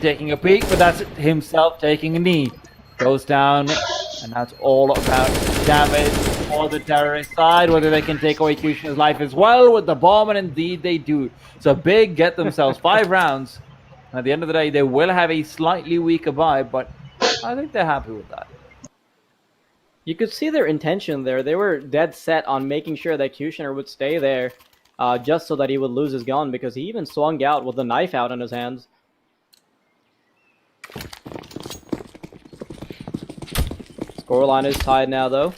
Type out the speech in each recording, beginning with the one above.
taking a peek, but that's himself taking a knee. Goes down, and that's all about damage for the terrorist side. Whether they can take away Kushin's life as well with the bomb, and indeed they do. So Big get themselves 5 rounds. At the end of the day, they will have a slightly weaker buy, but I think they're happy with that. You could see their intention there. They were dead set on making sure that Kushner would stay there just so that he would lose his gun, because he even swung out with the knife out in his hands. Scoreline is tied now, though.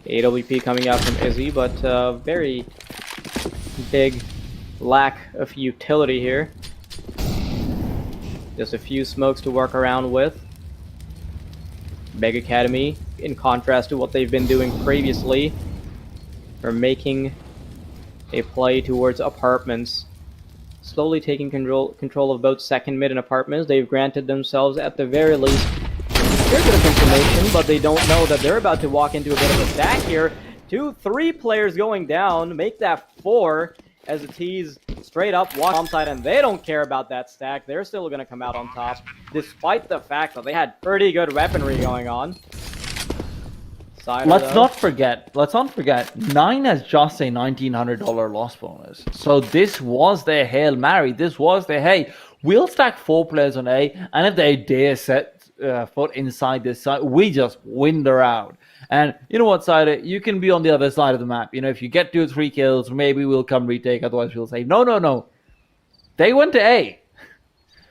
AWP coming out from Izzy, but very big lack of utility here. Just a few smokes to work around with. Big Academy, in contrast to what they've been doing previously, are making a play towards apartments. Slowly taking control of both second mid and apartments. They've granted themselves, at the very least, a fair bit of information, but they don't know that they're about to walk into a bit of a stack here. 2-3 players going down, make that 4 as the T's straight up walk on side, and they don't care about that stack. They're still going to come out on top, despite the fact that they had pretty good weaponry going on. Let's not forget, 9 has just a $1,900 loss bonus. So this was their Hail Mary. This was their, hey, we'll stack 4 players on A, and if they dare set foot inside this side, we just win the round. And you know what, Cider, you can be on the other side of the map. You know, if you get 2 or 3 kills, maybe we'll come retake, otherwise we'll say, no. They went to A.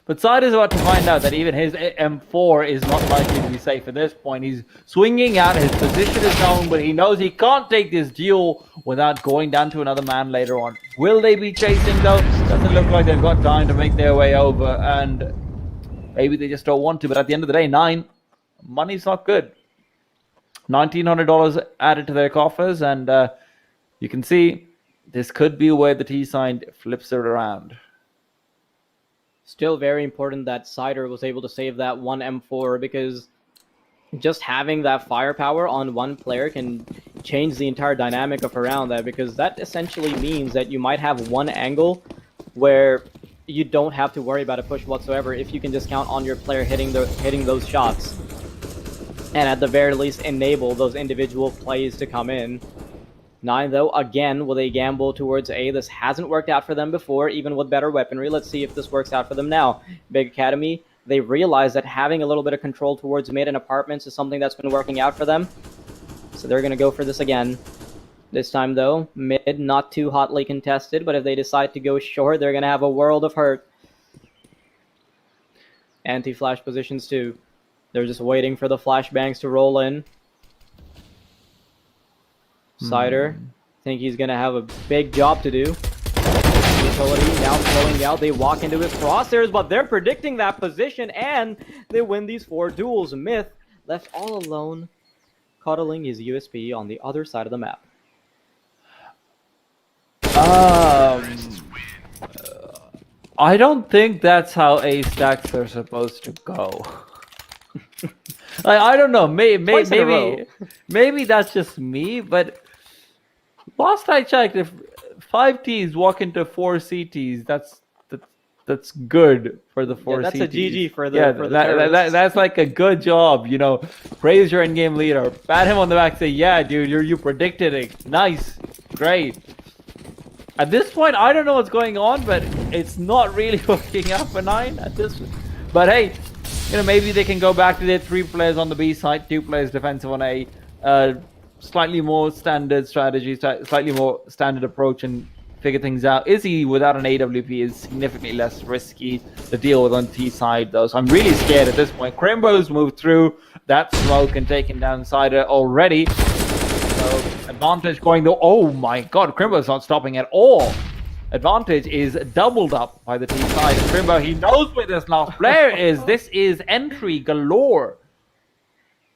But Cider's about to find out that even his M4 is not likely to be safe at this point. He's swinging out, his position is known, but he knows he can't take this duel without going down to another man later on. Will they be chasing though? Doesn't look like they've got time to make their way over, and maybe they just don't want to. But at the end of the day, 9, money's not good. $1,900 added to their coffers, and you can see this could be where the T-side flips it around. Still very important that Cider was able to save that one M4, because just having that firepower on one player can change the entire dynamic of a round there, because that essentially means that you might have one angle where you don't have to worry about a push whatsoever if you can just count on your player hitting those shots. And at the very least enable those individual plays to come in. 9 though, again with a gamble towards A. This hasn't worked out for them before, even with better weaponry. Let's see if this works out for them now. Big Academy, they realize that having a little bit of control towards mid and apartments is something that's been working out for them. So they're going to go for this again. This time though, mid not too hotly contested, but if they decide to go short, they're going to have a world of hurt. Anti-flash positions too. They're just waiting for the flashbangs to roll in. Cider, think he's going to have a big job to do. Utility now throwing out. They walk into his crosshairs, but they're predicting that position, and they win these 4 duels. Myth left all alone, cuddling his USP on the other side of the map. I don't think that's how A stacks are supposed to go. I don't know. Maybe that's just me, but last I checked, if 5 Ts walk into 4 CTs, that's good for the 4 CTs. That's a GG for the that's like a good job. You know, praise your in-game leader, pat him on the back, say, yeah, dude, you predicted it. Nice, great. At this point, I don't know what's going on, but it's not really working out for 9 at this. But hey, you know, maybe they can go back to their 3 players on the B side, 2 players defensive on A. Slightly more standard strategy, slightly more standard approach, and figure things out. Izzy without an AWP is significantly less risky to deal with on T side though. So I'm really scared at this point. Crimbo's moved through that smoke and taken down Cider already. So advantage going though. Oh my god, Crimbo's not stopping at all. Advantage is doubled up by the T side. And Crimbo, he knows where this last player is. This is entry galore.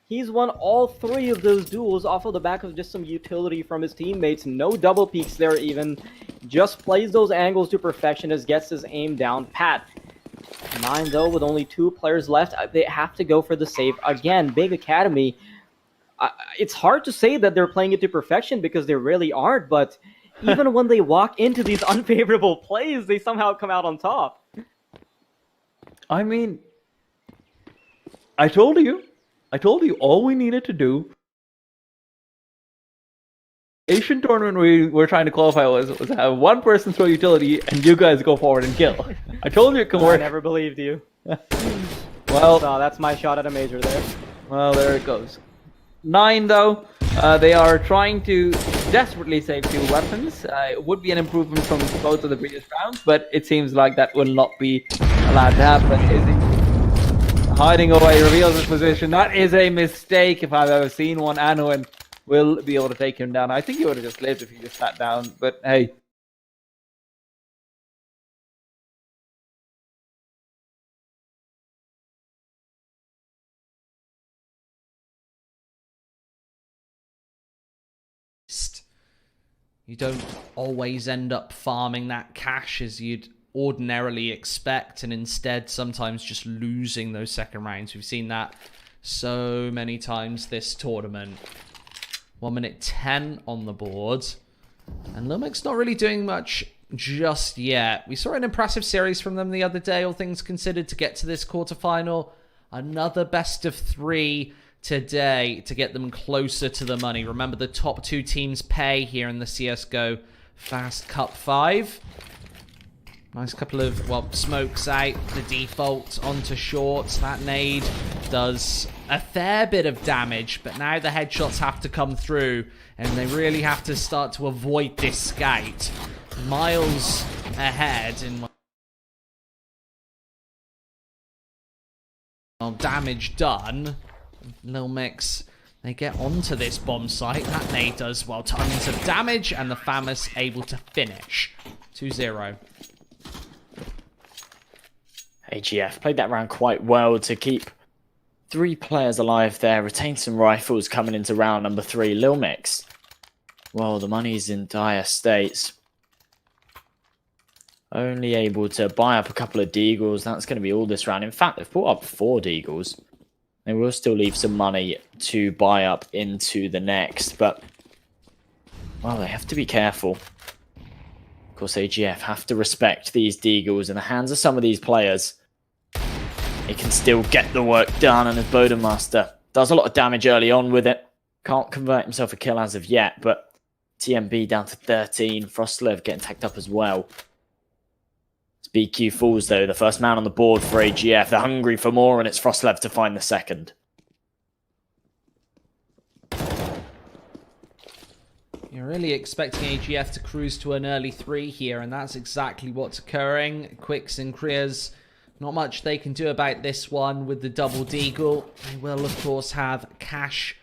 He's won all 3 of those duels off of the back of just some utility from his teammates. No double peeks there even. Just plays those angles to perfection as gets his aim down pat. 9 though, with only 2 players left, they have to go for the save again. Big Academy, it's hard to say that they're playing it to perfection because they really aren't, but even when they walk into these unfavorable plays, they somehow come out on top. I mean, I told you all we needed to do. Asian tournament we were trying to qualify was have one person throw utility and you guys go forward and kill. I told you it can I work. never believed you. Well, So that's my shot at a major there. well, there it goes. 9 though. They are trying to desperately save 2 weapons. It would be an improvement from both of the previous rounds, but it seems like that will not be allowed to happen. Izzy hiding away reveals his position. That is a mistake if I've ever seen one. Anuin will be able to take him down. I think he would have just lived if he just sat down, but hey. You don't always end up farming that cash as you'd ordinarily expect, and instead sometimes just losing those second rounds. We've seen that so many times this tournament. 1 minute 10 on the board, and lilmik's not really doing much just yet. We saw an impressive series from them the other day, all things considered, to get to this quarterfinal. Another best of 3 today to get them closer to the money. Remember, the top 2 teams pay here in the CSGO Fast Cup 5. Nice couple of, well, smokes out, the default onto shorts. That nade does a fair bit of damage, but now the headshots have to come through, and they really have to start to avoid this scout. Miles ahead in damage done. lilmik, they get onto this bomb site. That nade does, well, tons of damage, and the Famous able to finish. 2-0. AGF played that round quite well to keep 3 players alive there, retain some rifles coming into round number 3. lilmik, well, the money's in dire states. Only able to buy up a couple of deagles. That's going to be all this round. In fact, they've bought up 4 deagles. They will still leave some money to buy up into the next, but, well, they have to be careful. Of course, AGF have to respect these deagles in the hands of some of these players. He can still get the work done, and as Bodenmaster does a lot of damage early on with it. Can't convert himself a kill as of yet, but TMB down to 13. Frostlev getting tagged up as well. As BQ falls, though, the first man on the board for AGF. They're hungry for more, and it's Frostlev to find the second. You're really expecting AGF to cruise to an early 3 here, and that's exactly what's occurring. Quicks and Krias, not much they can do about this one with the double deagle. They will, of course, have cash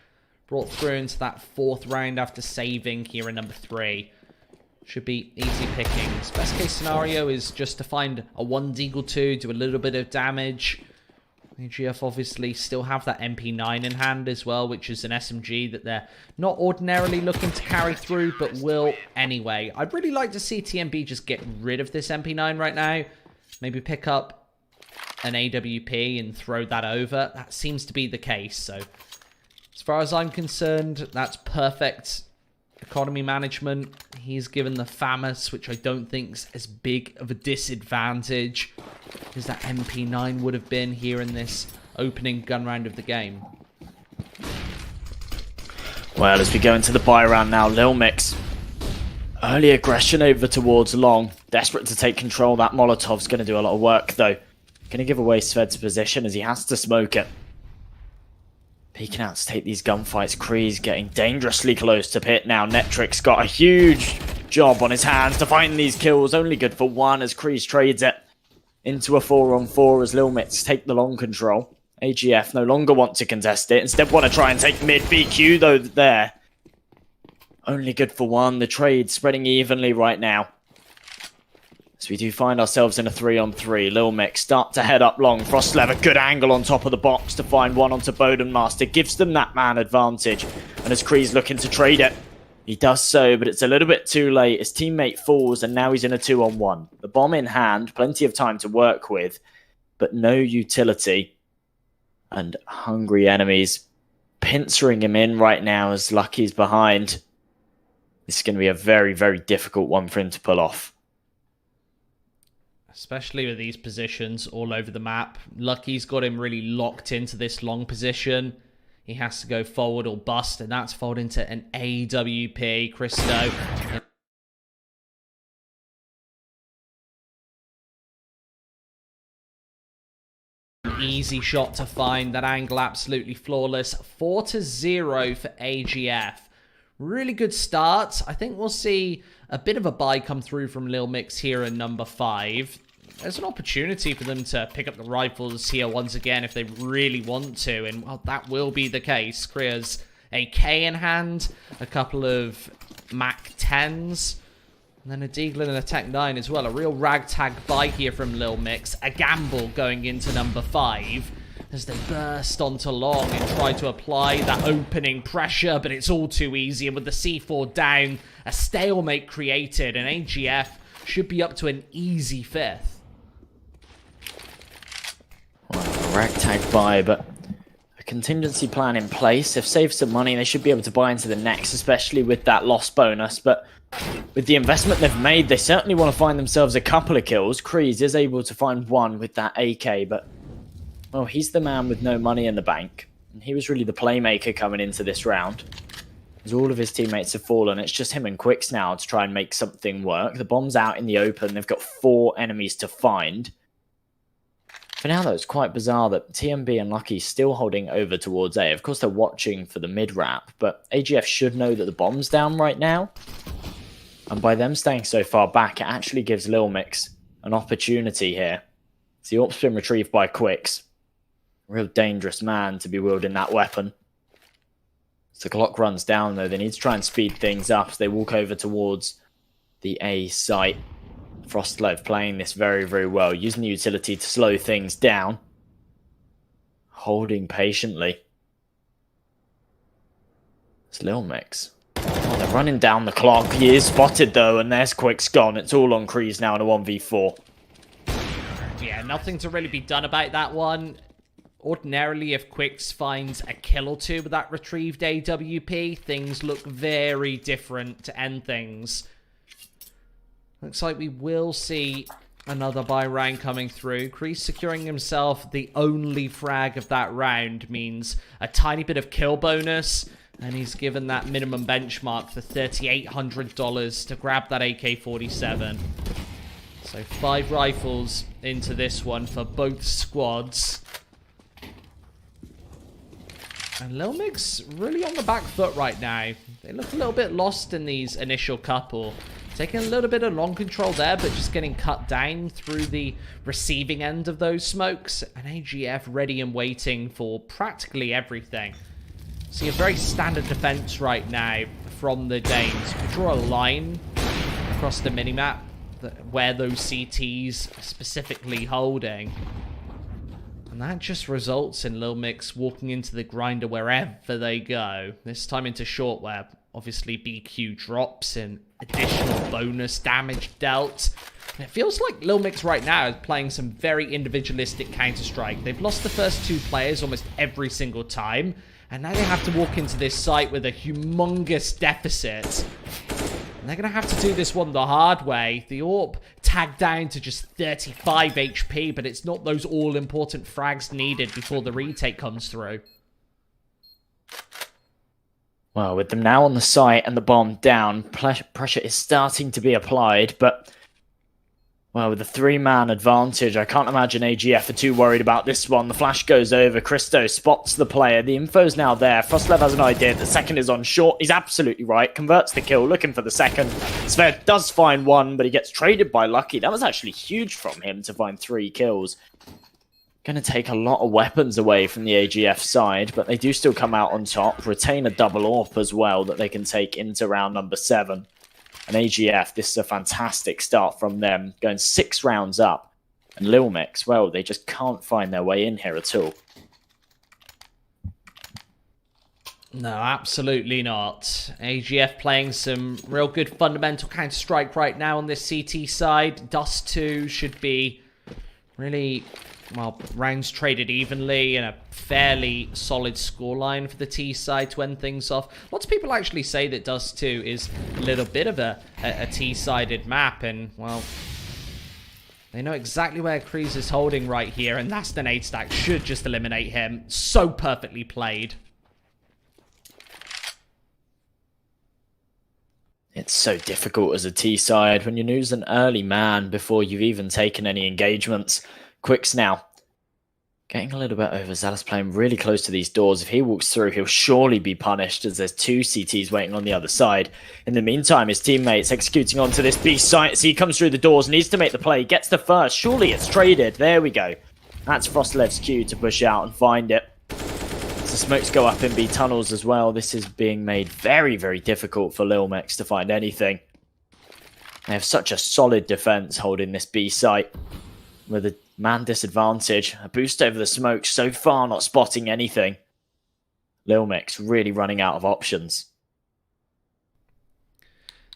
brought through into that 4th round after saving here in number 3. Should be easy pickings. Best case scenario is just to find a 1 deagle 2, do a little bit of damage. AGF obviously still have that MP9 in hand as well, which is an SMG that they're not ordinarily looking to carry through, but will anyway. I'd really like to see TMB just get rid of this MP9 right now. Maybe pick up an AWP and throw that over. That seems to be the case, so as far as I'm concerned, that's perfect economy management. He's given the Famous, which I don't think's as big of a disadvantage as that MP9 would have been here in this opening gun round of the game. Well, as we go into the buy round now, lilmik, early aggression over towards long. Desperate to take control. That Molotov's going to do a lot of work, though. Going to give away Sved's position as he has to smoke it. Peeking out to take these gunfights. Kree's getting dangerously close to pit now. Netrik's got a huge job on his hands to find these kills. Only good for 1 as Kree's trades it into a 4-on-4 as lilmik take the long control. AGF no longer want to contest it. Instead want to try and take mid. BQ though there. Only good for 1. The trade spreading evenly right now. So we do find ourselves in a 3-on-3. lilmik start to head up long. Frostlev a good angle on top of the box to find one onto Bodenmaster. Gives them that man advantage. And as Kree's looking to trade it, he does so, but it's a little bit too late. His teammate falls, and now he's in a 2-on-1. The bomb in hand, plenty of time to work with, but no utility. And hungry enemies pincering him in right now as Lucky's behind. This is going to be a very, very difficult one for him to pull off. especially with these positions all over the map. Lucky's got him really locked into this long position. He has to go forward or bust, and that's folded into an AWP. Christo. Easy shot to find. That angle absolutely flawless. 4-0 for AGF. Really good start. I think we'll see a bit of a buy come through from lilmik here in number 5. There's an opportunity for them to pick up the rifles here once again if they really want to, and well, that will be the case. Kriya's AK in hand, a couple of Mac 10s, and then a Deagle and a Tech 9 as well. A real ragtag buy here from lilmik. A gamble going into number 5 as they burst onto long and try to apply that opening pressure, but it's all too easy. And with the C4 down, a stalemate created, and AGF should be up to an easy 5th. Well, a ragtag buy, but a contingency plan in place. They've saved some money. They should be able to buy into the next, especially with that loss bonus. But with the investment they've made, they certainly want to find themselves a couple of kills. Kreese is able to find one with that AK, but well, he's the man with no money in the bank. And he was really the playmaker coming into this round. As all of his teammates have fallen, it's just him and Quicks now to try and make something work. The bomb's out in the open. They've got 4 enemies to find. For now, though, it's quite bizarre that TMB and Lucky still holding over towards A. Of course, they're watching for the mid-wrap, but AGF should know that the bomb's down right now. And by them staying so far back, it actually gives lilmik an opportunity here. It's the AWP's been retrieved by Quicks. Real dangerous man to be wielding that weapon. As the clock runs down, though, they need to try and speed things up as they walk over towards the A site. Frostloaf playing this very, very well, using the utility to slow things down. Holding patiently. It's lilmik. Oh, they're running down the clock. He is spotted, though, and there's Quick's gone. It's all on Kreese now in a 1v4. Yeah, nothing to really be done about that one. Ordinarily, if Quicks finds a kill or two with that retrieved AWP, things look very different to end things. Looks like we will see another buy round coming through. Kreese securing himself the only frag of that round means a tiny bit of kill bonus, and he's given that minimum benchmark for $3,800 to grab that AK-47. So 5 rifles into this one for both squads. And lilmik's really on the back foot right now. They look a little bit lost in these initial couple. Taking a little bit of long control there, but just getting cut down through the receiving end of those smokes. And AGF ready and waiting for practically everything. See a very standard defense right now from the Danes. We draw a line across the minimap where those CTs are specifically holding. And that just results in lilmik walking into the grinder wherever they go. This time into short where obviously BQ drops and additional bonus damage dealt. And it feels like lilmik right now is playing some very individualistic Counter-Strike. They've lost the first 2 players almost every single time. And now they have to walk into this site with a humongous deficit. And they're going to have to do this one the hard way. The AWP tagged down to just 35 HP, but it's not those all-important frags needed before the retake comes through. Well, with them now on the site and the bomb down, pressure is starting to be applied, but well, with a 3-man advantage, I can't imagine AGF are too worried about this one. The flash goes over. Christo spots the player. The info's now there. Frostlev has an idea. The second is on short. He's absolutely right. Converts the kill, looking for the second. Sved does find one, but he gets traded by Lucky. That was actually huge from him to find 3 kills. Going to take a lot of weapons away from the AGF side, but they do still come out on top. Retain a double AWP as well that they can take into round number 7. And AGF, this is a fantastic start from them, going 6 rounds up. And lilmik, well, they just can't find their way in here at all. No, absolutely not. AGF playing some real good fundamental Counter-Strike right now on this CT side. Dust 2 should be really, well, rounds traded evenly and a fairly solid scoreline for the T side to end things off. Lots of people actually say that Dust 2 is a little bit of a T-sided map, and, well, They know exactly where Kreese is holding right here, and that's the nade stack. Should just eliminate him. So perfectly played. It's so difficult as a T side when you lose an early man before you've even taken any engagements. Quicks now getting a little bit overzealous, playing really close to these doors. If he walks through, he'll surely be punished as there's two CTs waiting on the other side. In the meantime, his teammates executing onto this B site as he comes through the doors, needs to make the play, gets the first. Surely it's traded. There we go. That's Frostlev's cue to push out and find it. The smokes go up in B tunnels as well. This is being made very, very difficult for lilmik to find anything. They have such a solid defense holding this B site. With a man disadvantage, a boost over the smoke, so far not spotting anything. lilmik really running out of options.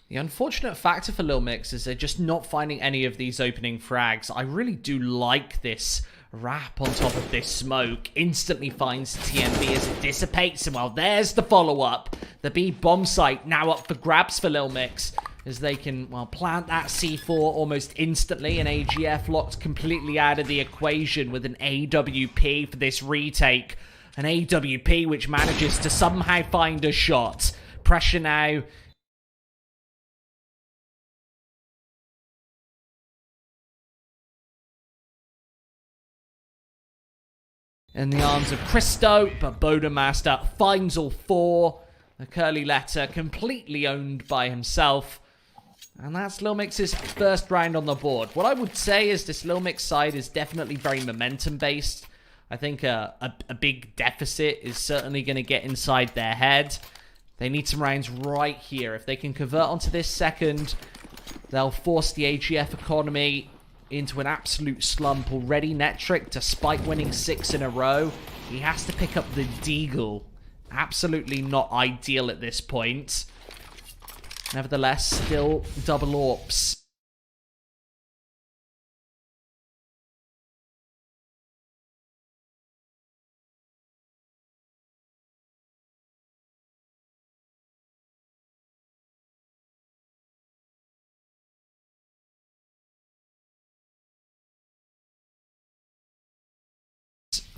The unfortunate factor for lilmik is they're just not finding any of these opening frags. I really do like this wrap on top of this smoke. Instantly finds TMB as it dissipates, and well, there's the follow-up. The B bomb site now up for grabs for lilmik, as they can, well, plant that C4 almost instantly, and AGF locked completely out of the equation with an AWP for this retake. An AWP which manages to somehow find a shot. Pressure now in the arms of Christo, but Bodemaster finds all four. The curly letter completely owned by himself. And that's lilmik's first round on the board. What I would say is this lilmik side is definitely very momentum-based. I think a big deficit is certainly going to get inside their head. They need some rounds right here. If they can convert onto this second, they'll force the AGF economy into an absolute slump. Already Netric, despite winning 6 in a row, he has to pick up the Deagle. Absolutely not ideal at this point. Nevertheless, still double AWPs.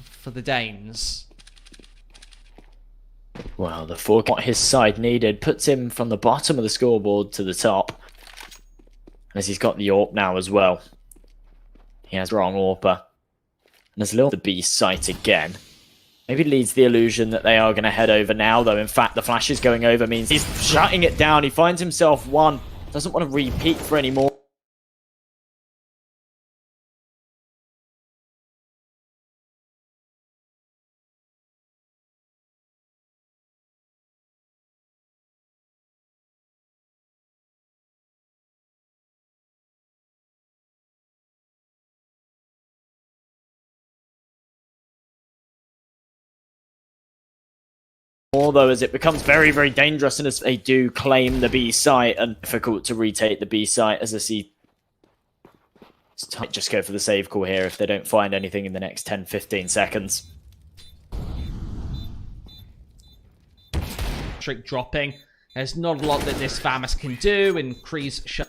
For the Danes. Well, the 4 what his side needed puts him from the bottom of the scoreboard to the top. As he's got the AWP now as well. He has wrong AWPer. And there's a little the B site again. Maybe leads the illusion that they are going to head over now, though. In fact, the flash is going over means he's shutting it down. He finds himself one. Doesn't want to repeat for any more. Although as it becomes very, very dangerous and as they do claim the B site and difficult to retake the B site as I see just go for the save call here if they don't find anything in the next 10-15 seconds. Trick dropping. There's not a lot that this Famus can do, and Kreese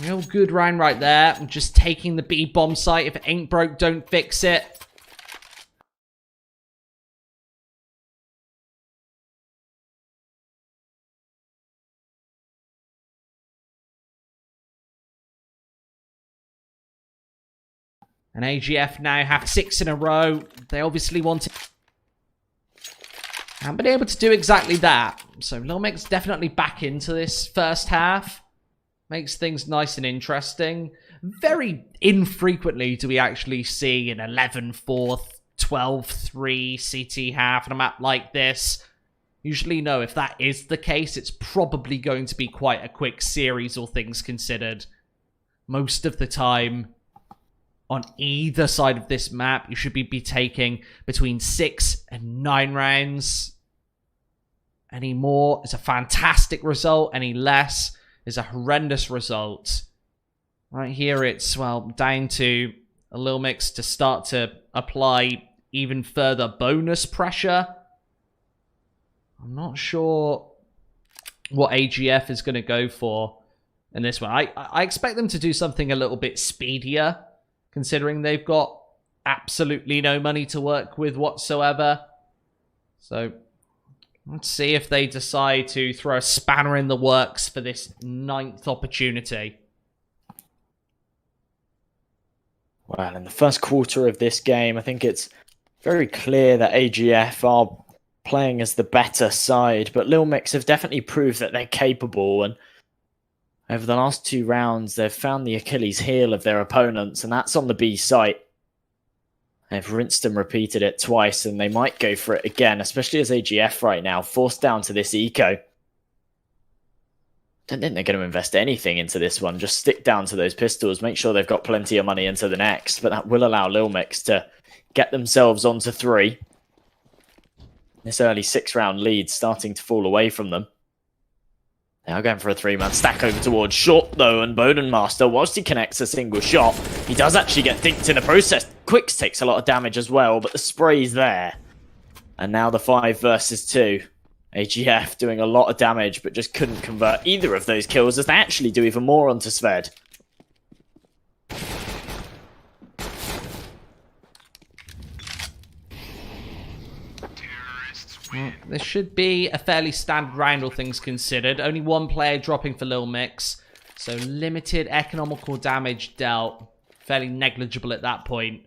real good round right there. Just taking the B bomb site. If it ain't broke, don't fix it. And AGF now have 6 in a row. They obviously want it. Haven't been able to do exactly that. So lilmik's definitely back into this first half. Makes things nice and interesting. Very infrequently do we actually see an 11-4, 12-3 CT half on a map like this. Usually, no, if that is the case, it's probably going to be quite a quick series, all things considered. Most of the time, on either side of this map, you should be taking between 6 and 9 rounds. Any more is a fantastic result. Any less is a horrendous result. Right here, it's, well, down to a lilmik to start to apply even further bonus pressure. I'm not sure what AGF is going to go for in this one. I expect them to do something a little bit speedier. considering they've got absolutely no money to work with whatsoever. So let's see if they decide to throw a spanner in the works for this 9th opportunity. Well, in the first quarter of this game, I think it's very clear that AGF are playing as the better side, but lilmik have definitely proved that they're capable, and over the last 2 rounds, they've found the Achilles heel of their opponents, and that's on the B site. They've rinsed and repeated it twice, and they might go for it again, especially as AGF right now, forced down to this eco. Don't think they're going to invest anything into this one. Just stick down to those pistols, make sure they've got plenty of money into the next, but that will allow lilmik to get themselves onto 3. This early 6-round lead starting to fall away from them. They are going for a 3-man stack over towards short, though, and Bodenmaster, whilst he connects a single shot, he does actually get dinked in the process. Quicks takes a lot of damage as well, but the spray's there. And now the 5 versus 2. AGF doing a lot of damage, but just couldn't convert either of those kills, as they actually do even more onto Sved. Well, this should be a fairly standard round, all things considered. Only 1 player dropping for lilmik, so limited economical damage dealt. Fairly negligible at that point.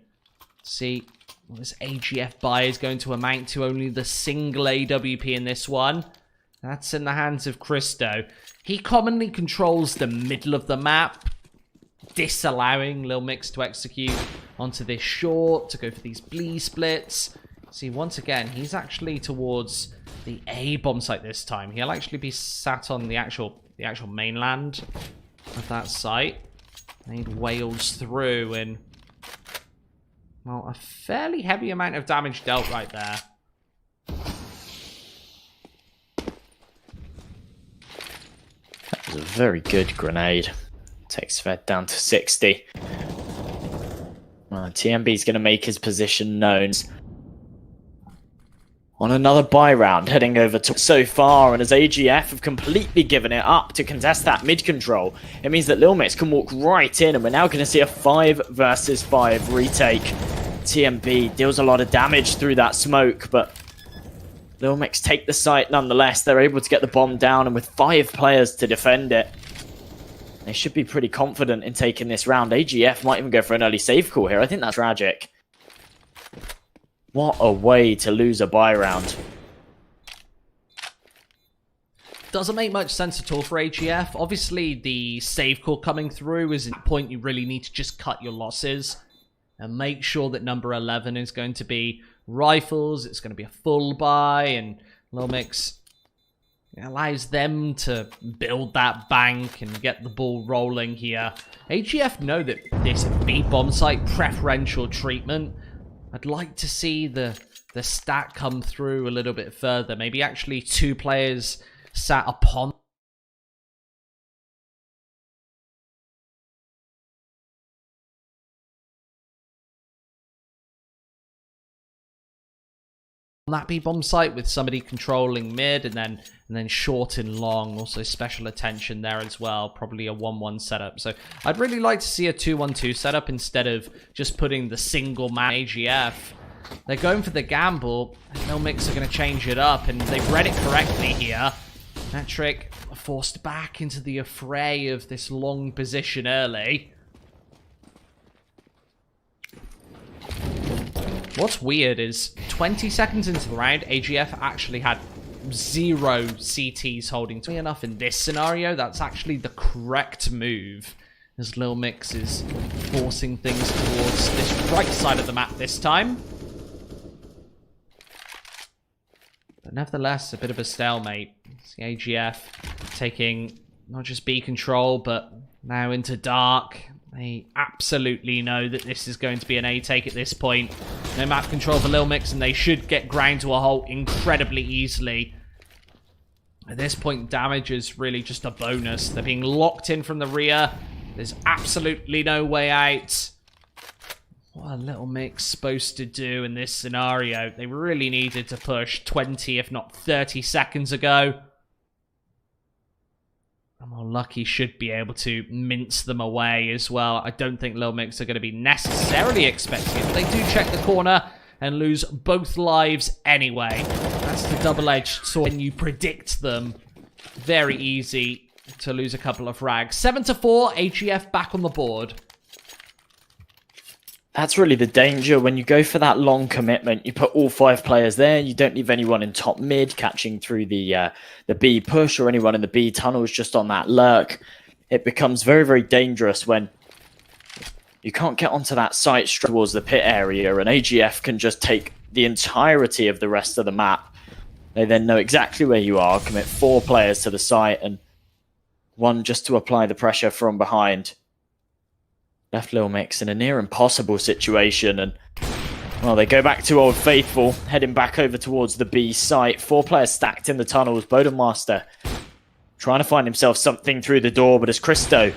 Let's see what this AGF buy is going to amount to. Only the single AWP in this one. That's in the hands of Christo. He commonly controls the middle of the map, disallowing lilmik to execute onto this short, to go for these blee splits. See, once again, he's actually towards the A bomb site this time. He'll actually be sat on the actual mainland of that site. And he wails through, and well, a fairly heavy amount of damage dealt right there. That was a very good grenade. Takes Sved down to 60. TMB's going to make his position known on another buy round, heading over to so far, and as AGF have completely given it up to contest that mid control, it means that lilmik can walk right in, and we're now going to see a 5 versus 5 retake. TMB deals a lot of damage through that smoke, but lilmik take the site nonetheless. They're able to get the bomb down, and with 5 players to defend it, they should be pretty confident in taking this round. AGF might even go for an early save call here. I think that's tragic. What a way to lose a buy round. Doesn't make much sense at all for AGF. Obviously, the save call coming through is a point you really need to just cut your losses and make sure that number 11 is going to be rifles. It's going to be a full buy, and lilmik allows them to build that bank and get the ball rolling here. AGF know that this B bomb site preferential treatment. I'd like to see the stat come through a little bit further. Maybe actually 2 players sat upon that B bomb site with somebody controlling mid and then short and long. Also special attention there as well. Probably a 1-1 setup. So I'd really like to see a 2-1-2 setup instead of just putting the single man AGF. They're going for the gamble. lilmik are going to change it up, and they've read it correctly here. Metric forced back into the affray of this long position early. What's weird is 20 seconds into the round, AGF actually had 0 CTs holding to enough in this scenario. That's actually the correct move, as lilmik is forcing things towards this right side of the map this time. But nevertheless, a bit of a stalemate. The AGF taking not just B control, but now into dark. They absolutely know that this is going to be an A take at this point. No map control for lilmik, and they should get ground to a halt incredibly easily. At this point, damage is really just a bonus. They're being locked in from the rear. There's absolutely no way out. What are lilmik supposed to do in this scenario? They really needed to push 20, if not 30 seconds ago. Well, Lucky should be able to mince them away as well. I don't think lilmik are going to be necessarily expecting it. They do check the corner and lose both lives anyway. That's the double-edged sword. When you predict them, very easy to lose a couple of frags. 7-4, AGF back on the board. That's really the danger when you go for that long commitment. You put all 5 players there. You don't leave anyone in top mid catching through the B push or anyone in the B tunnels just on that lurk. It becomes very, very dangerous when you can't get onto that site straight towards the pit area, and AGF can just take the entirety of the rest of the map. They then know exactly where you are, commit 4 players to the site, and 1 just to apply the pressure from behind. Left lilmik in a near impossible situation, and well, they go back to Old Faithful, heading back over towards the B site. 4 players stacked in the tunnels. Bodenmaster trying to find himself something through the door, but as Christo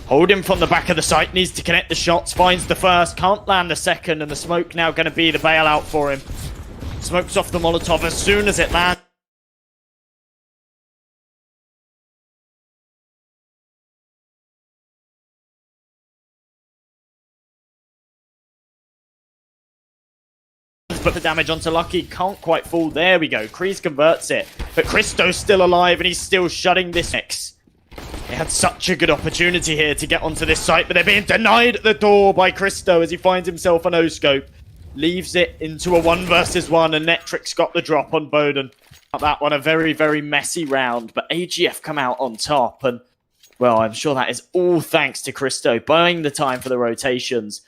hold him from the back of the site, needs to connect the shots, finds the first, can't land the second, and the smoke now going to be the bailout for him. Smokes off the Molotov as soon as it lands. But the damage onto Lucky can't quite fall. There we go. Kreese converts it. But Christo's still alive and he's still shutting this mix. They had such a good opportunity here to get onto this site, but they're being denied at the door by Christo as he finds himself a no-scope. Leaves it into a 1 versus 1, and Netrix got the drop on Boden. That one, a very, very messy round, but AGF come out on top, and well, I'm sure that is all thanks to Christo buying the time for the rotations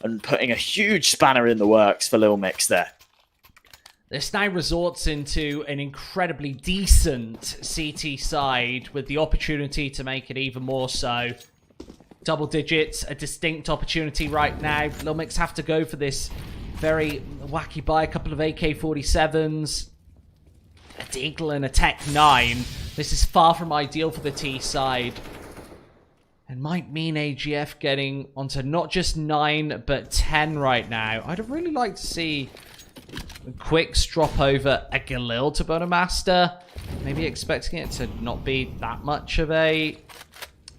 and putting a huge spanner in the works for lilmik there. This now resorts into an incredibly decent CT side with the opportunity to make it even more so. Double digits, a distinct opportunity right now. lilmik have to go for this very wacky buy. A couple of AK-47s, a Deagle and a Tech 9. This is far from ideal for the T side. And might mean AGF getting onto not just 9, but 10 right now. I'd really like to see Quicks drop over a Galil to Bonamaster. Maybe expecting it to not be that much of a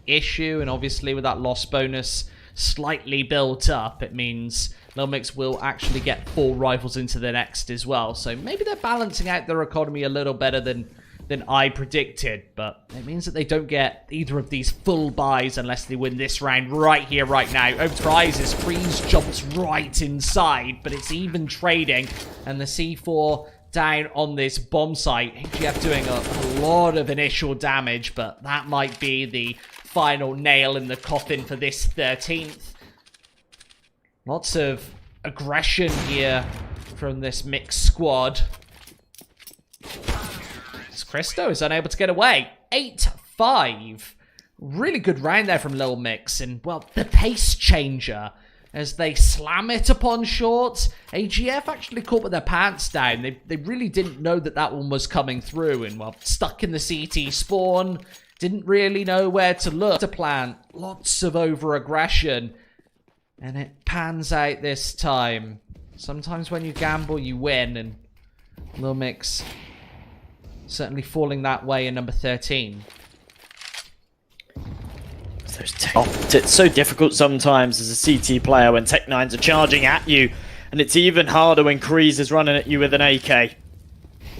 issue. And obviously with that loss bonus slightly built up, it means lilmik will actually get 4 rifles into the next as well. So maybe they're balancing out their economy a little better than I predicted, but it means that they don't get either of these full buys unless they win this round right here, right now. Over to Prizes, Freeze jumps right inside, but it's even trading, and the C4 down on this bomb site. AGF doing a lot of initial damage, but that might be the final nail in the coffin for this 13th. Lots of aggression here from this mixed squad. Christo is unable to get away. 8-5. Really good round there from lilmik, and well, the pace changer as they slam it upon short. AGF actually caught with their pants down. They really didn't know that that one was coming through, and well, stuck in the CT spawn, didn't really know where to look to plant. Lots of over-aggression, and it pans out this time. Sometimes when you gamble, you win, and lilmik certainly falling that way in number 13. It's so difficult sometimes as a CT player when Tech 9s are charging at you, and it's even harder when Kreese is running at you with an AK.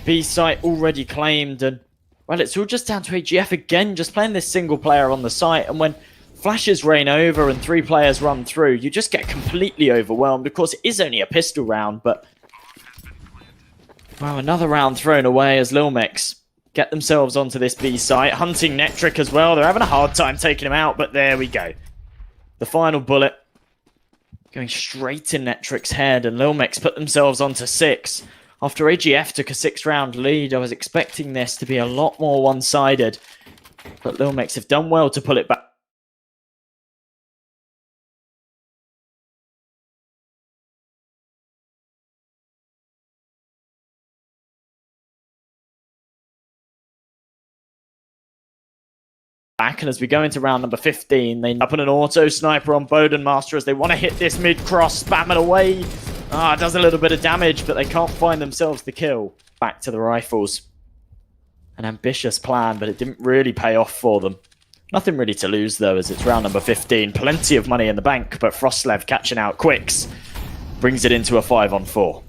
B site already claimed, and well, it's all just down to AGF again, just playing this single player on the site, and when flashes rain over and 3 players run through, you just get completely overwhelmed. Of course, it is only a pistol round, but well, another round thrown away as lilmik get themselves onto this B site, hunting Netric as well. They're having a hard time taking him out, but there we go. The final bullet going straight in Netric's head, and lilmik put themselves onto 6. After AGF took a 6-round lead, I was expecting this to be a lot more one-sided, but lilmik have done well to pull it back. And as we go into round number 15, they up on an auto sniper on Bodenmaster as they want to hit this mid-cross, spam it away. It does a little bit of damage, but they can't find themselves the kill. Back to the rifles. An ambitious plan, but it didn't really pay off for them. Nothing really to lose, though, as it's round number 15. Plenty of money in the bank, but Frostlev catching out Quicks brings it into a 5-on-4.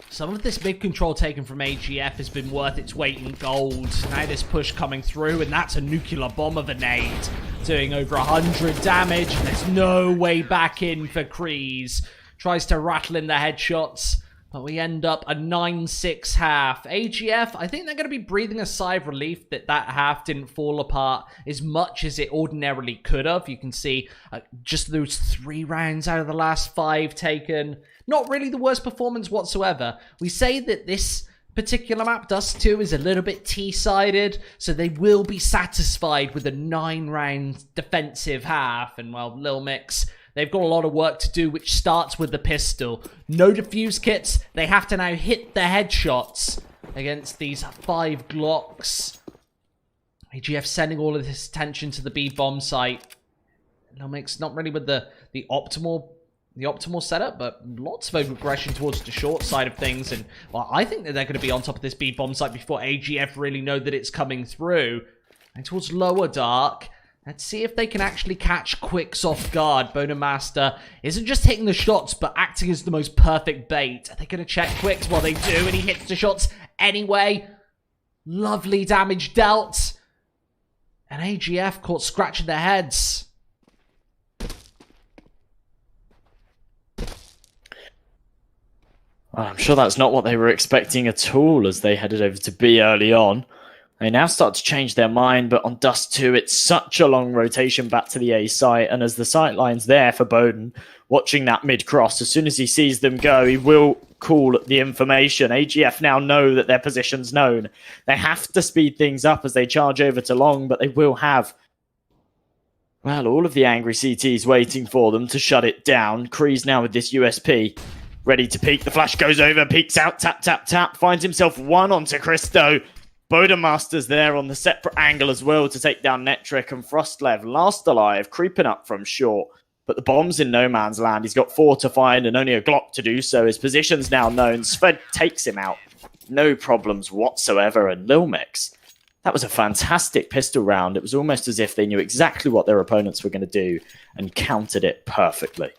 Some of this mid control taken from AGF has been worth its weight in gold. Now this push coming through, and that's a nuclear bomb of a nade, doing over 100 damage, and there's no way back in for Kreese. Tries to rattle in the headshots, but we end up a 9-6 half. AGF, I think they're going to be breathing a sigh of relief that that half didn't fall apart as much as it ordinarily could have. You can see just those 3 rounds out of the last 5 taken. Not really the worst performance whatsoever. We say that this particular map, Dust 2, is a little bit T-sided, so they will be satisfied with a 9-round defensive half. And, well, lilmik, they've got a lot of work to do, which starts with the pistol. No defuse kits. They have to now hit the headshots against these 5 Glocks. AGF sending all of this attention to the B bomb site. lilmik not really with the optimal setup, but lots of aggression towards the short side of things. And, well, I think that they're going to be on top of this B bomb site before AGF really know that it's coming through. And towards lower dark, let's see if they can actually catch Quicks off guard. Bonemaster isn't just hitting the shots, but acting as the most perfect bait. Are they going to check Quicks? Well, they do, and he hits the shots anyway. Lovely damage dealt. And AGF caught scratching their heads. I'm sure that's not what they were expecting at all as they headed over to B early on. They now start to change their mind, but on Dust 2, it's such a long rotation back to the A site, and as the sight line's there for Bowden, watching that mid-cross, as soon as he sees them go, he will call the information. AGF now know that their position's known. They have to speed things up as they charge over to long, but they will have, well, all of the angry CTs waiting for them to shut it down. Kreese now with this USP. Ready to peek. The flash goes over, peeks out, tap, tap, tap. Finds himself one onto Christo. Bodemaster's there on the separate angle as well to take down Netric, and Frostlev last alive, creeping up from short. But the bomb's in no man's land. He's got 4 to find and only a Glock to do so. His position's now known. Sved takes him out. No problems whatsoever. And lilmik, that was a fantastic pistol round. It was almost as if they knew exactly what their opponents were going to do and countered it perfectly.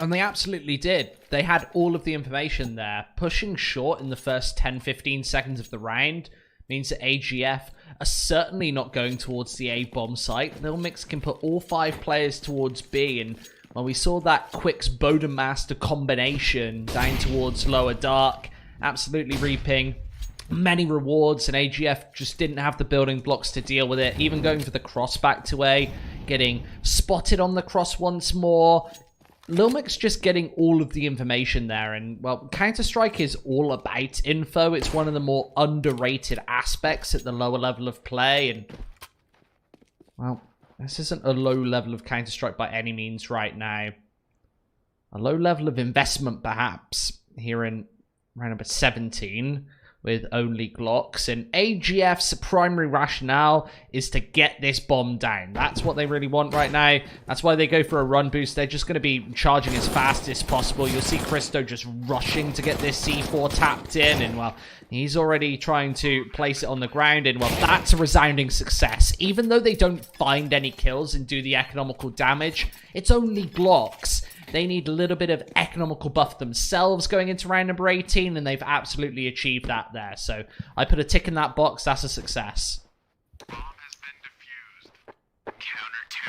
And they absolutely did. They had all of the information there. Pushing short in the first 10-15 seconds of the round means that AGF are certainly not going towards the A bomb site. lilmik can put all 5 players towards B, and when we saw that Quicks Bodemaster combination down towards lower dark, absolutely reaping many rewards, and AGF just didn't have the building blocks to deal with it. Even going for the cross back to A, getting spotted on the cross once more. lilmik just getting all of the information there, and, well, Counter-Strike is all about info. It's one of the more underrated aspects at the lower level of play, and, well, this isn't a low level of Counter-Strike by any means right now. A low level of investment, perhaps, here in round number 17, with only Glocks, and AGF's primary rationale is to get this bomb down. That's what they really want right now. That's why they go for a run boost. They're just going to be charging as fast as possible. You'll see Christo just rushing to get this C4 tapped in, and, well, he's already trying to place it on the ground, and, well, that's a resounding success. Even though they don't find any kills and do the economical damage, it's only Glocks. They need a little bit of economical buff themselves going into round number 18, and they've absolutely achieved that there. So I put a tick in that box. That's a success.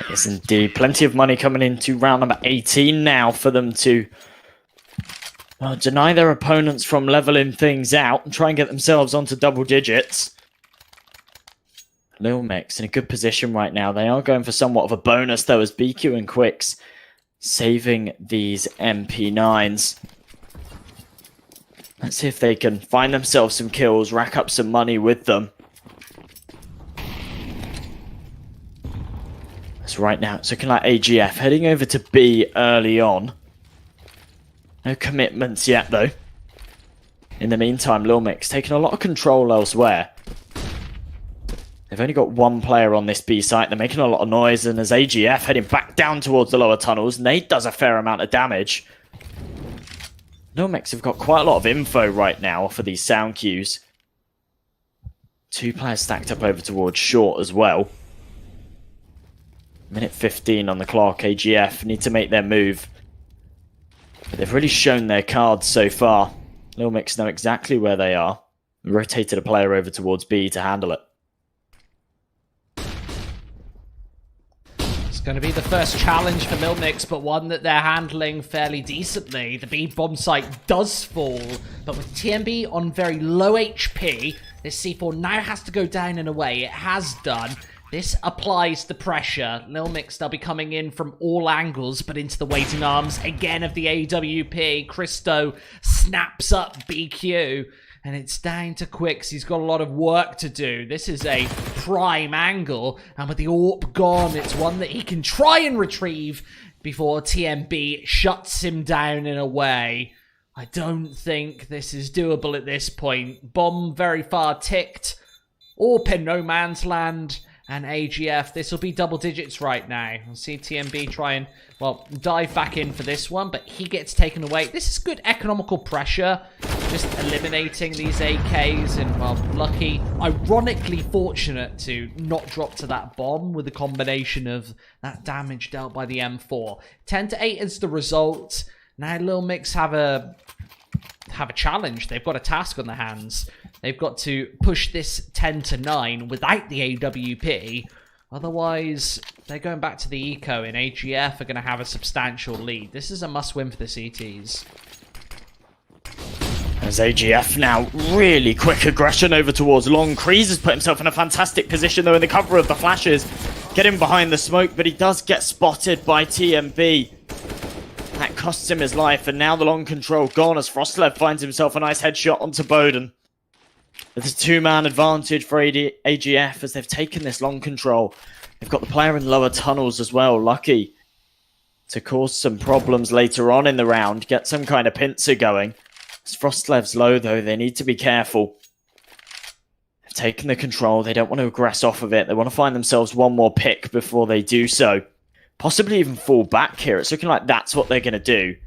Yes, indeed. Plenty of money coming into round number 18 now for them to deny their opponents from leveling things out and try and get themselves onto double digits. lilmik in a good position right now. They are going for somewhat of a bonus, though, as BQ and Quicks saving these MP9s. Let's see if they can find themselves some kills, rack up some money with them. So right now, it's looking like AGF heading over to B early on. No commitments yet, though. In the meantime, lilmik's taking a lot of control elsewhere. They've only got 1 player on this B site. They're making a lot of noise, and as AGF heading back down towards the lower tunnels, Nate does a fair amount of damage. lilmik have got quite a lot of info right now for these sound cues. 2 players stacked up over towards short as well. Minute 15 on the clock. AGF need to make their move. But they've really shown their cards so far. lilmik know exactly where they are. Rotated a player over towards B to handle it. It's going to be the first challenge for lilmik, but one that they're handling fairly decently. The B bomb site does fall, but with TMB on very low HP, this C4 now has to go down and away. It has done. This applies the pressure. lilmik, they'll be coming in from all angles, but into the waiting arms again of the AWP. Christo snaps up BQ. And it's down to Quicks. He's got a lot of work to do. This is a prime angle. And with the AWP gone, it's one that he can try and retrieve before TMB shuts him down in a way. I don't think this is doable at this point. Bomb very far ticked. AWP in no man's land. And AGF, this will be double digits right now. We'll see TMB try and, well, dive back in for this one, but he gets taken away. This is good economical pressure, just eliminating these AKs, and, well, lucky, ironically fortunate to not drop to that bomb with the combination of that damage dealt by the M4. 10-8 is the result. Now lilmik have a challenge. They've got a task on their hands. They've got to push this 10-9 without the AWP. Otherwise, they're going back to the eco, and AGF are going to have a substantial lead. This is a must-win for the CTs. As AGF now, really quick aggression over towards long. Kreese has put himself in a fantastic position, though, in the cover of the flashes. Get him behind the smoke, but he does get spotted by TMB. That costs him his life, and now the long control gone as Frostlev finds himself a nice headshot onto Bowden. There's a 2-man advantage for AGF as they've taken this long control. They've got the player in lower tunnels as well, lucky to cause some problems later on in the round, get some kind of pincer going. As Frostlev's low though, they need to be careful. They've taken the control, they don't want to aggress off of it, they want to find themselves one more pick before they do so. Possibly even fall back here. It's looking like that's what they're going to do.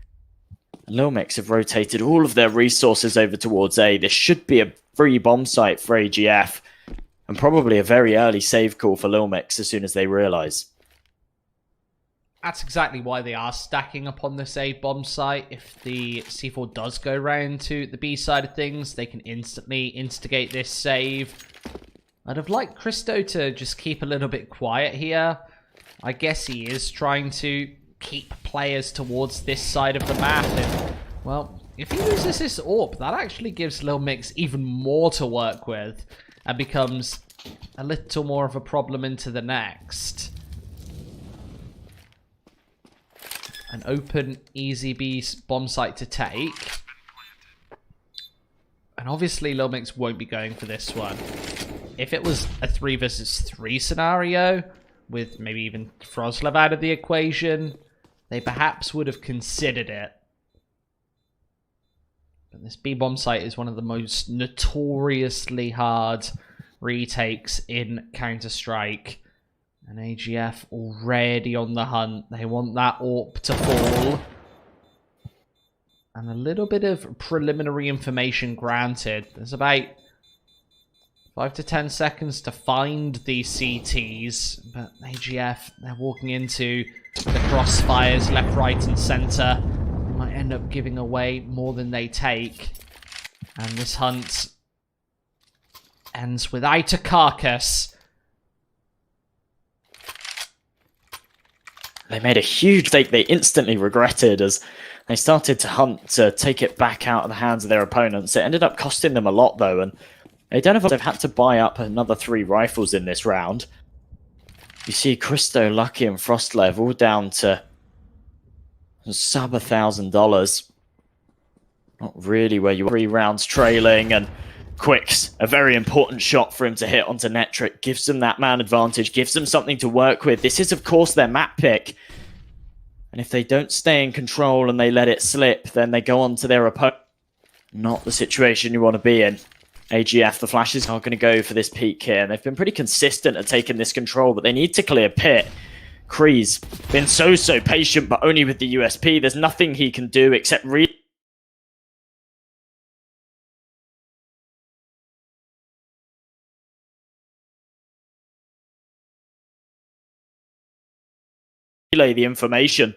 lilmik have rotated all of their resources over towards A. This should be a free bomb site for AGF. And probably a very early save call for lilmik as soon as they realise. That's exactly why they are stacking upon this A bomb site. If the C4 does go round to the B side of things, they can instantly instigate this save. I'd have liked Christo to just keep a little bit quiet here. I guess he is trying to keep players towards this side of the map. And, well, if he loses this AWP, that actually gives lilmik even more to work with and becomes a little more of a problem into the next. An open, easy B bomb site to take. And obviously lilmik won't be going for this one. If it was a 3 versus 3 scenario, with maybe even Frostlev out of the equation, they perhaps would have considered it. But this B-bomb site is one of the most notoriously hard retakes in Counter-Strike. And AGF already on the hunt. They want that AWP to fall. And a little bit of preliminary information granted. There's about 5 to 10 seconds to find these CTs, but AGF, they're walking into the crossfires left, right, and center. They might end up giving away more than they take. And this hunt ends without a carcass. They made a huge mistake they instantly regretted as they started to hunt to take it back out of the hands of their opponents. It ended up costing them a lot though, and they don't know if they've had to buy up another 3 rifles in this round. You see Christo, Lucky, and Frostlev all down to sub $1,000. Not really where you want. 3 rounds trailing, and Quicks, a very important shot for him to hit onto Netric, gives them that man advantage, gives them something to work with. This is, of course, their map pick. And if they don't stay in control and they let it slip, then they go on to their opponent. Not the situation you want to be in. AGF, the Flashes are going to go for this peak here. And they've been pretty consistent at taking this control, but they need to clear pit. Kreese, been so patient, but only with the USP. There's nothing he can do except really relay the information.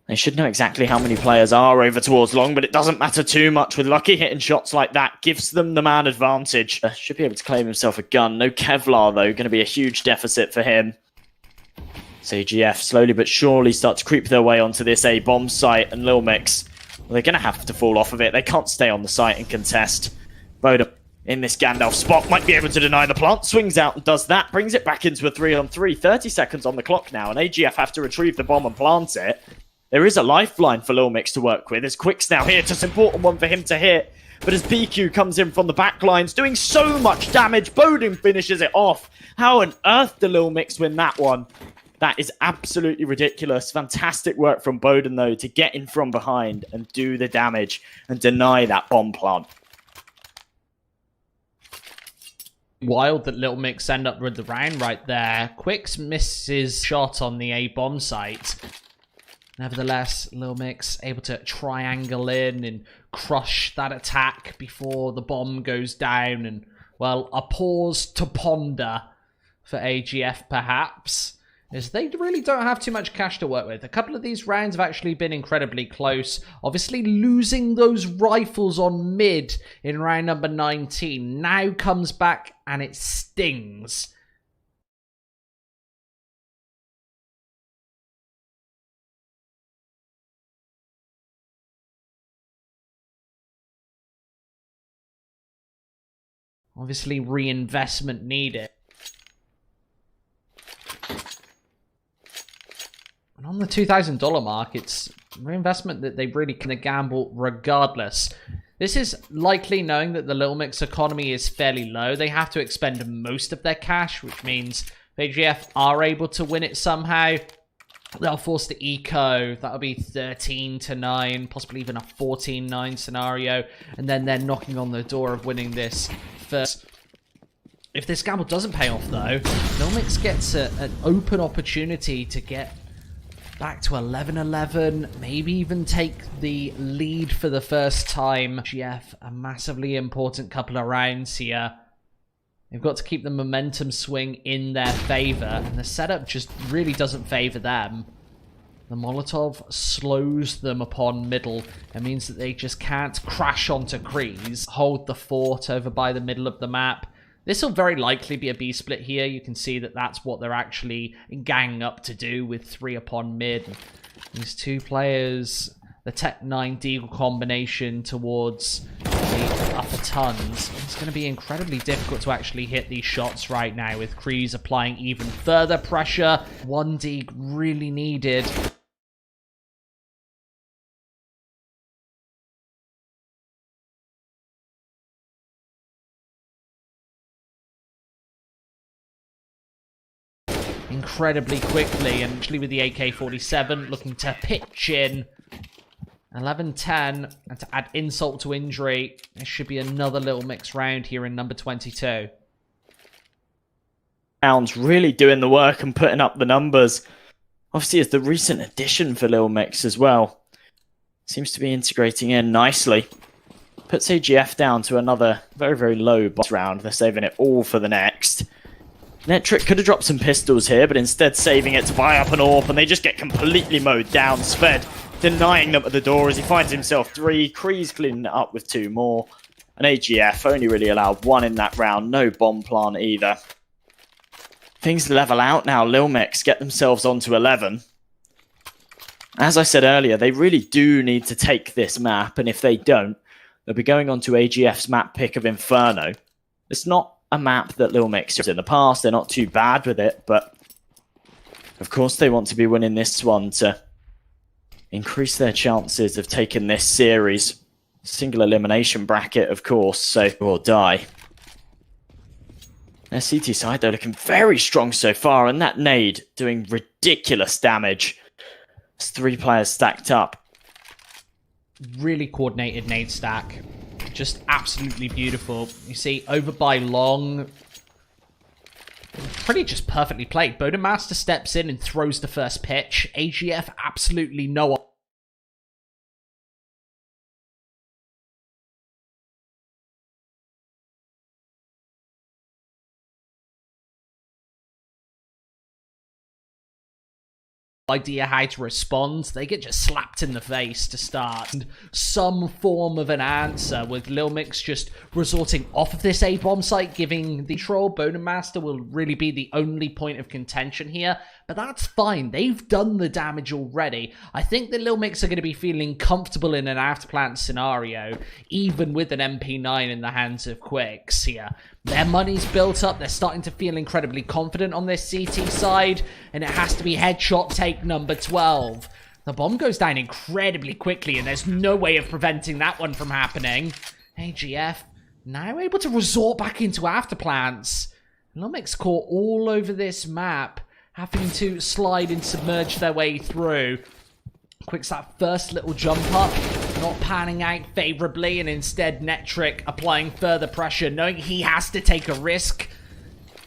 They should know exactly how many players are over towards long, but it doesn't matter too much. With Lucky hitting shots like that, gives them the man advantage. Should be able to claim himself a gun. No Kevlar, though. Going to be a huge deficit for him. CGF slowly but surely start to creep their way onto this A-bomb site, and lilmik, well, they're going to have to fall off of it. They can't stay on the site and contest. Boda in this Gandalf spot might be able to deny the plant. Swings out and does that. Brings it back into a 3-on-3. 30 seconds on the clock now, and AGF have to retrieve the bomb and plant it. There is a lifeline for lilmik to work with. As Quick's now here, just an important one for him to hit. But as BQ comes in from the back lines, doing so much damage, Bowden finishes it off. How on earth do lilmik win that one? That is absolutely ridiculous. Fantastic work from Bowden, though, to get in from behind and do the damage and deny that bomb plant. Wild that lilmik end up with the round right there. Quicks misses shot on the A-bomb site. Nevertheless, lilmik able to triangle in and crush that attack before the bomb goes down. And, well, a pause to ponder for AGF, perhaps, is they really don't have too much cash to work with. A couple of these rounds have actually been incredibly close. Obviously, losing those rifles on mid in round number 19 now comes back and it stings. Obviously, reinvestment needed. And on the $2,000 mark, it's reinvestment that they really can gamble regardless. This is likely knowing that the lilmik economy is fairly low. They have to expend most of their cash, which means if AGF are able to win it somehow, they'll force the eco. That'll be 13-9, possibly even a 14-9 scenario. And then they're knocking on the door of winning this first. If this gamble doesn't pay off, though, lilmik gets an open opportunity to get back to 11-11, maybe even take the lead for the first time. GF, a massively important couple of rounds here. They've got to keep the momentum swing in their favor, and the setup just really doesn't favor them. The Molotov slows them upon middle. It means that they just can't crash onto Kreese, hold the fort over by the middle of the map. This will very likely be a B-split here. You can see that that's what they're actually ganging up to do with 3 upon mid. These two players, the Tech 9 Deagle combination towards the upper tons. It's going to be incredibly difficult to actually hit these shots right now with Kreese applying even further pressure. 1 Deag really needed. Incredibly quickly, and actually with the AK-47 looking to pitch in 11-10, and to add insult to injury, there should be another lilmik round here in number 22. Rounds really doing the work and putting up the numbers. Obviously, it's the recent addition for lilmik as well. Seems to be integrating in nicely. Puts AGF down to another very, very low boss round. They're saving it all for the next. Netric could have dropped some pistols here, but instead saving it to buy up an AWP, and they just get completely mowed down. Sved denying them at the door as he finds himself 3. Kreese cleaning it up with 2 more. And AGF only really allowed 1 in that round. No bomb plant either. Things level out now. lilmik get themselves onto 11. As I said earlier, they really do need to take this map, and if they don't, they'll be going on to AGF's map pick of Inferno. It's not a map that lilmik used in the past. They're not too bad with it, but of course they want to be winning this one to increase their chances of taking this series. Single elimination bracket, of course, so or die. Their CT side, though, looking very strong so far, and that nade doing ridiculous damage. It's 3 players stacked up. Really coordinated nade stack. Just absolutely beautiful. You see, over by long, pretty just perfectly played. Bodemaster steps in and throws the first pitch. AGF absolutely no idea how to respond. They get just slapped in the face to start. And some form of an answer, with lilmik just resorting off of this A-bomb site, giving the control. Bone Master will really be the only point of contention here, but that's fine. They've done the damage already. I think the lilmik are going to be feeling comfortable in an afterplant scenario, even with an MP9 in the hands of Quicks here. Their money's built up. They're starting to feel incredibly confident on this CT side, and it has to be headshot take number 12. The bomb goes down incredibly quickly, and there's no way of preventing that one from happening. AGF now able to resort back into afterplants. lilmik's caught all over this map, having to slide and submerge their way through. Quicks that first little jump up, not panning out favorably, and instead Netric applying further pressure, knowing he has to take a risk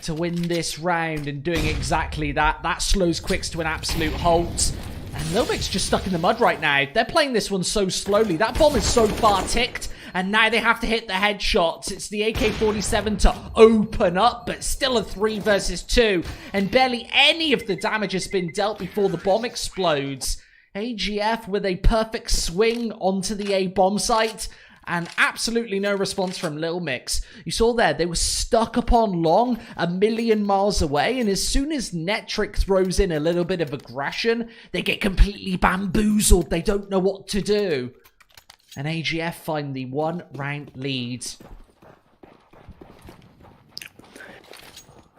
to win this round, and doing exactly that. That slows Quicks to an absolute halt. And lilmik's just stuck in the mud right now. They're playing this one so slowly. That bomb is so far ticked, and now they have to hit the headshots. It's the AK-47 to open up, but still a 3 versus 2, and barely any of the damage has been dealt before the bomb explodes. AGF with a perfect swing onto the A-bomb site, and absolutely no response from lilmik. You saw there, they were stuck upon long, a million miles away, and as soon as Netric throws in a little bit of aggression, they get completely bamboozled. They don't know what to do. And AGF find the 1-round lead.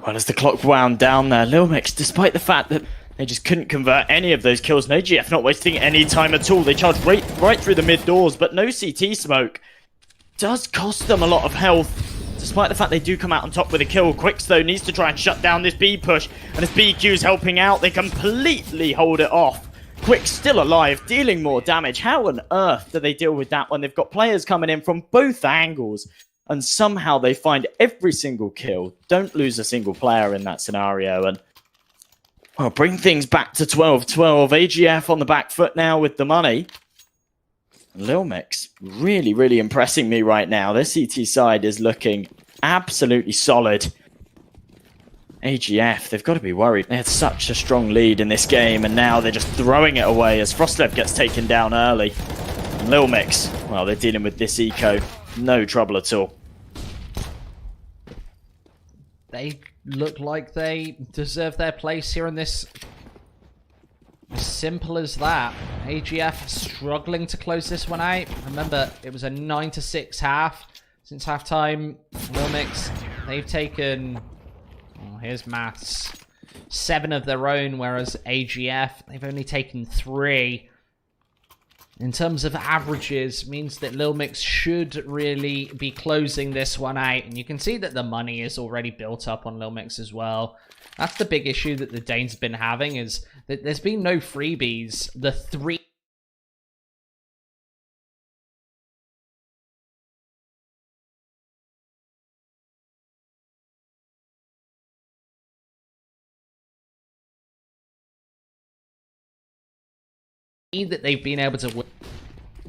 Well, as the clock wound down there, lilmik, despite the fact that they just couldn't convert any of those kills, and AGF not wasting any time at all. They charged right through the mid doors, but no CT smoke. Does cost them a lot of health, despite the fact they do come out on top with a kill. Quicks, though, needs to try and shut down this B push, and as BQ's helping out, they completely hold it off. Quicks still alive, dealing more damage. How on earth do they deal with that when they've got players coming in from both angles, and somehow they find every single kill, don't lose a single player in that scenario, and well, bring things back to 12-12. AGF on the back foot now with the money. lilmik really, really impressing me right now. Their CT side is looking absolutely solid. AGF, they've got to be worried. They had such a strong lead in this game, and now they're just throwing it away as Frostlev gets taken down early. lilmik, well, they're dealing with this eco. No trouble at all. They look like they deserve their place here in this. As simple as that. AGF struggling to close this one out. Remember, it was a 9-6 half since halftime. lilmik, they've taken, oh, here's maths, 7 of their own, whereas AGF, they've only taken 3. In terms of averages, means that lilmik should really be closing this one out. And you can see that the money is already built up on lilmik as well. That's the big issue that the Danes have been having, is that there's been no freebies. The 3... that they've been able to win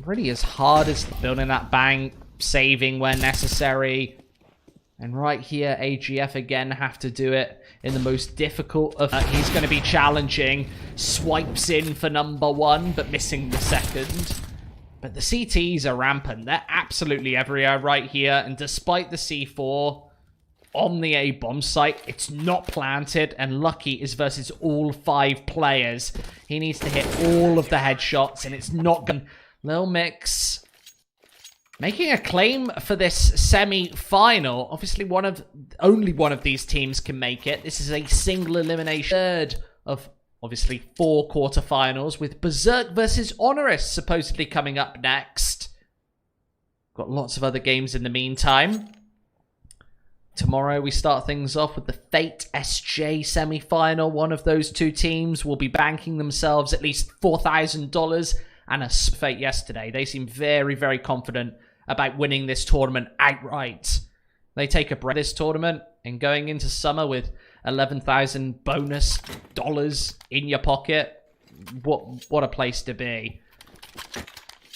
really as hard as building that bank, saving when necessary. And right here, AGF again have to do it in the most difficult of... he's going to be challenging. Swipes in for number 1, but missing the second. But the CTs are rampant. They're absolutely everywhere right here. And despite the C4 on the A-bomb site, it's not planted, and Lucky is versus all 5 players. He needs to hit all of the headshots, and it's not going... lilmik making a claim for this semi-final. Obviously, only one of these teams can make it. This is a single elimination. Third of, obviously, 4 quarterfinals, with Berserk versus Honoris supposedly coming up next. Got lots of other games in the meantime. Tomorrow we start things off with the Fate SJ semi-final. One of those 2 teams will be banking themselves at least $4,000, and a Fate yesterday. They seem very, very confident about winning this tournament outright. They take a break this tournament, and going into summer with 11,000 bonus dollars in your pocket, what a place to be.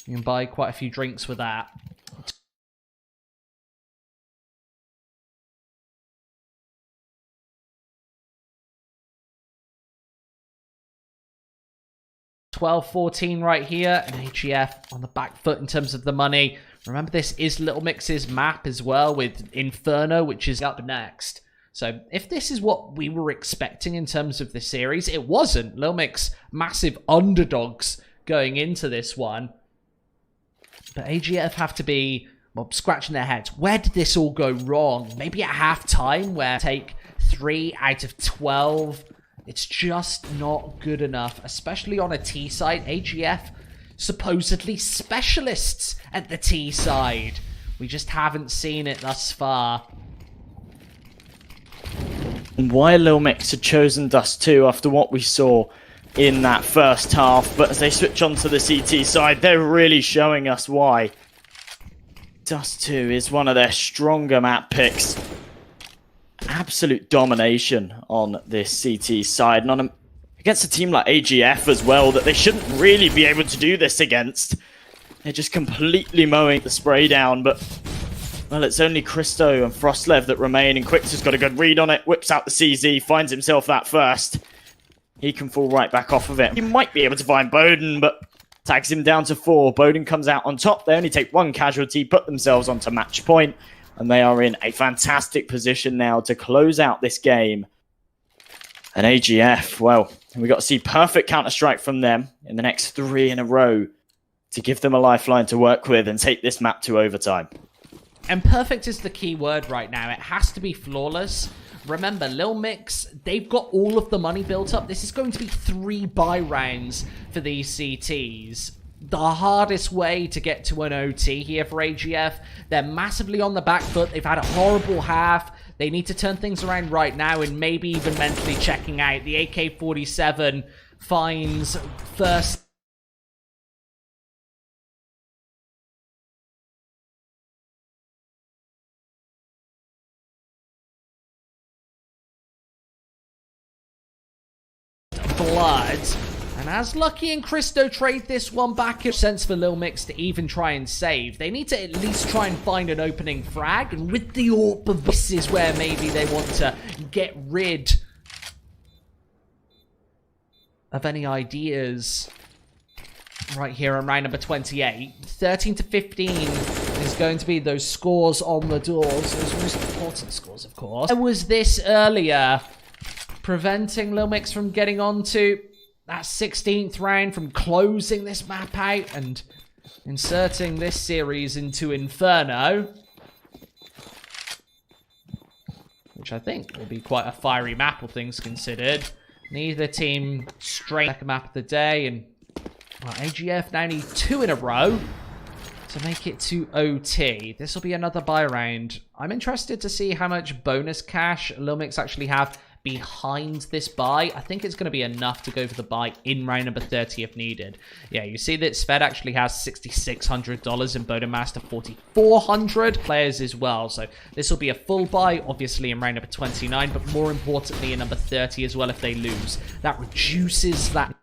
You can buy quite a few drinks with that. 12-14 right here, and AGF on the back foot in terms of the money. Remember, this is lilmik's map as well, with Inferno, which is up next. So if this is what we were expecting in terms of the series, it wasn't. lilmik's massive underdogs going into this one. But AGF have to be, well, scratching their heads. Where did this all go wrong? Maybe at half-time, where take 3 out of 12. It's just not good enough, especially on a T side. AGF, supposedly specialists at the T side. We just haven't seen it thus far. And why lilmik had chosen Dust 2 after what we saw in that first half, but as they switch onto the CT side, they're really showing us why. Dust 2 is one of their stronger map picks. Absolute domination on this CT side, and against a team like AGF as well, that they shouldn't really be able to do this against. They're just completely mowing the spray down, but well, it's only Christo and Frostlev that remain, and Quicks has got a good read on it, whips out the CZ, finds himself that first. He can fall right back off of it. He might be able to find Bowden, but tags him down to 4. Bowden comes out on top. They only take 1 casualty, put themselves onto match point, and they are in a fantastic position now to close out this game. And AGF, well, we got to see perfect Counter-Strike from them in the next 3 in a row to give them a lifeline to work with and take this map to overtime. And perfect is the key word right now. It has to be flawless. Remember, lilmik, they've got all of the money built up. This is going to be 3 buy rounds for these CTs. The hardest way to get to an OT here for AGF. They're massively on the back foot. They've had a horrible half. They need to turn things around right now, and maybe even mentally checking out. The AK-47 finds first blood. And as Lucky and Christo trade this one back, it sense for lilmik to even try and save. They need to at least try and find an opening frag, and with the AWP of this is where maybe they want to get rid of any ideas. Right here on round number 28. 13 to 15 is going to be those scores on the doors. Those most important scores, of course. There was this earlier, preventing lilmik from getting onto that 16th round, from closing this map out and inserting this series into Inferno, which I think will be quite a fiery map, all things considered. Neither team straight second map of the day, and well, AGF now need 2 in a row to make it to OT. This will be another buy round. I'm interested to see how much bonus cash lilmik actually have behind this buy. I think it's going to be enough to go for the buy in round number 30 if needed. Yeah, you see that Sved actually has $6,600 and Bodemaster 4,400 players as well. So this will be a full buy, obviously, in round number 29, but more importantly in number 30 as well if they lose. That reduces that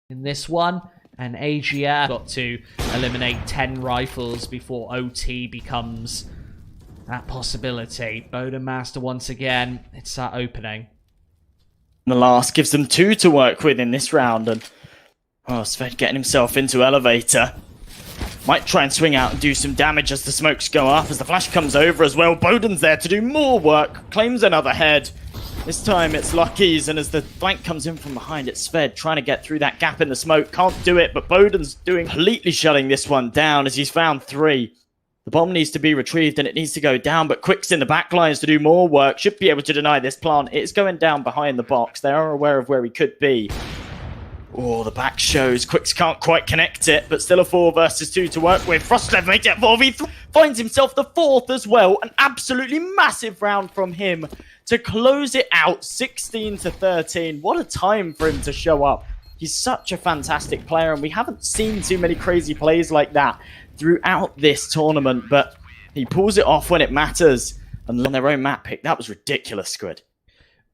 in this one, and AGF got to eliminate 10 rifles before OT becomes that possibility. Bodemaster once again, it's that opening. The last gives them 2 to work with in this round, and Sved getting himself into elevator. Might try and swing out and do some damage as the smokes go up, as the flash comes over as well. Bowden's there to do more work, claims another head. This time it's Lucky's, and as the flank comes in from behind, it's Sved trying to get through that gap in the smoke. Can't do it, but Bowden's completely shutting this one down as he's found 3. The bomb needs to be retrieved and it needs to go down, but Quick's in the back lines to do more work. Should be able to deny this plant. It's going down behind the box. They are aware of where he could be. Oh, the back shows. Quicks can't quite connect it, but still a 4 versus 2 to work with. Frostlev makes it 4v3. Finds himself the 4th as well. An absolutely massive round from him to close it out, 16 to 13. What a time for him to show up. He's such a fantastic player, and we haven't seen too many crazy plays like that throughout this tournament, but he pulls it off when it matters. And on their own map pick, that was ridiculous, Squid.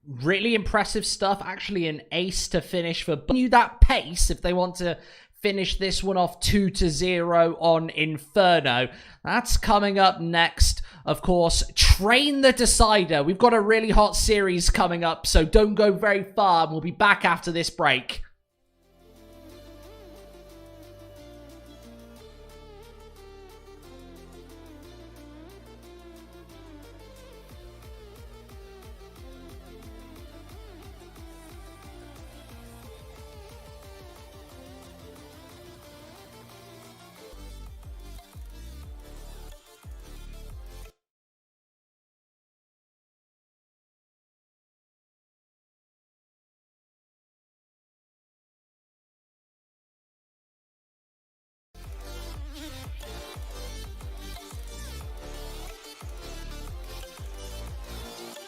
Really impressive stuff. Actually, an ace to finish for that pace if they want to finish this one off 2-0 on Inferno. That's coming up next. Of course, Train the Decider. We've got a really hot series coming up, so don't go very far. We'll be back after this break.